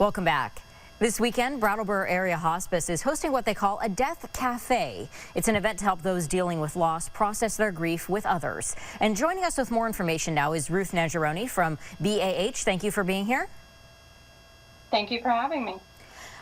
Welcome back. This weekend, Brattleboro Area Hospice is hosting what they call a Death Café. It's an event to help those dealing with loss process their grief with others. And joining us with more information now is Ruth Nageroni from BAH. Thank you for being here. Thank you for having me.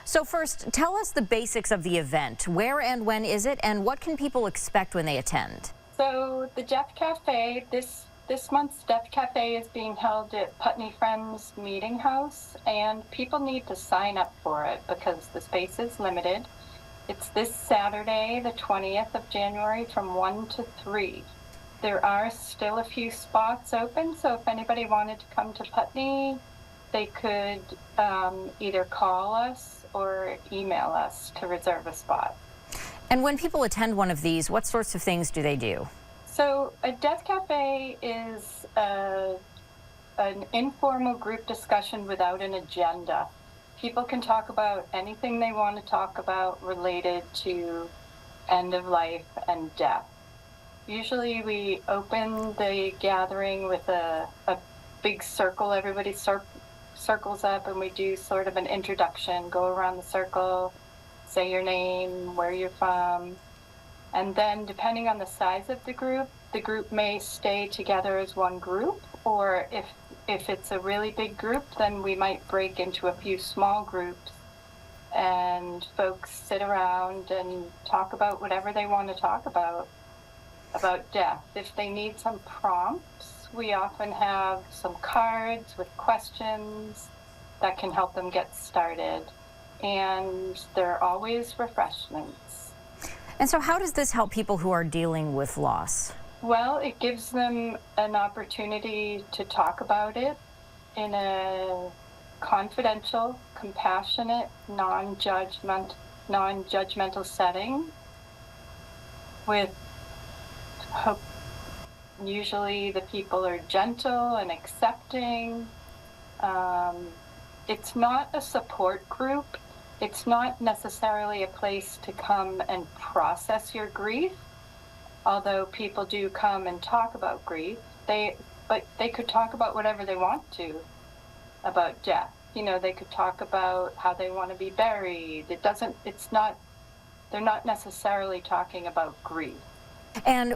So first, tell us the basics of the event. Where and when is it, and what can people expect when they attend? So the Death Cafe, this month's Death Cafe is being held at Putney Friends Meeting House, and people need to sign up for it because the space is limited. It's this Saturday, the 20th of January from 1 to 3. There are still a few spots open, so if anybody wanted to come to Putney, they could either call us or email us to reserve a spot. And when people attend one of these, what sorts of things do they do? So a Death Cafe is an informal group discussion without an agenda. People can talk about anything they want to talk about related to end of life and death. Usually we open the gathering with a big circle. Everybody circles up and we do sort of an introduction, go around the circle, say your name, where you're from. And then depending on the size of the group may stay together as one group, or if it's a really big group, then we might break into a few small groups and folks sit around and talk about whatever they want to talk about death. If they need some prompts, we often have some cards with questions that can help them get started. And there are always refreshments. And so how does this help people who are dealing with loss? Well, it gives them an opportunity to talk about it in a confidential, compassionate, non-judgmental setting with hope. Usually the people are gentle and accepting. It's not a support group. It's not necessarily a place to come and process your grief, although people do come and talk about grief. But they could talk about whatever they want to about death. You know, they could talk about how they want to be buried. They're not necessarily talking about grief. And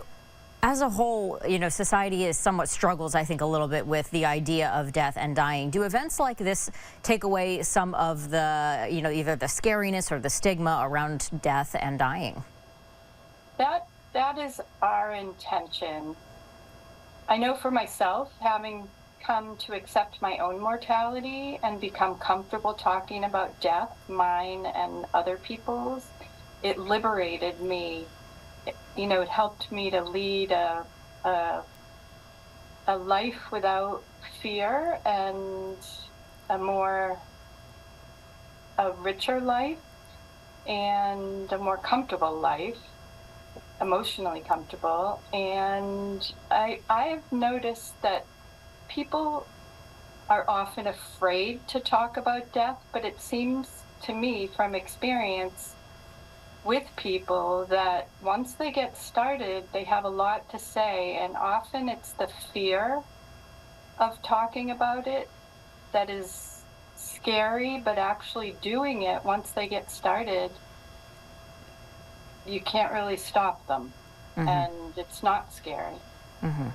as a whole, you know, society is somewhat struggles, I think, a little bit with the idea of death and dying. Do events like this take away some of the, you know, either the scariness or the stigma around death and dying? That is our intention. I know for myself, having come to accept my own mortality and become comfortable talking about death, mine and other people's, it liberated me. You know, it helped me to lead a life without fear and a richer life and a more comfortable life, emotionally comfortable. And I've noticed that people are often afraid to talk about death, but it seems to me from experience with people that once they get started, they have a lot to say, and often it's the fear of talking about it that is scary, but actually doing it once they get started, you can't really stop them. Mm-hmm. And it's not scary. Mm-hmm.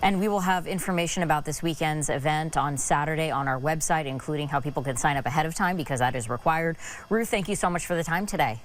And we will have information about this weekend's event on Saturday on our website, including how people can sign up ahead of time because that is required. Ruth, thank you so much for the time today.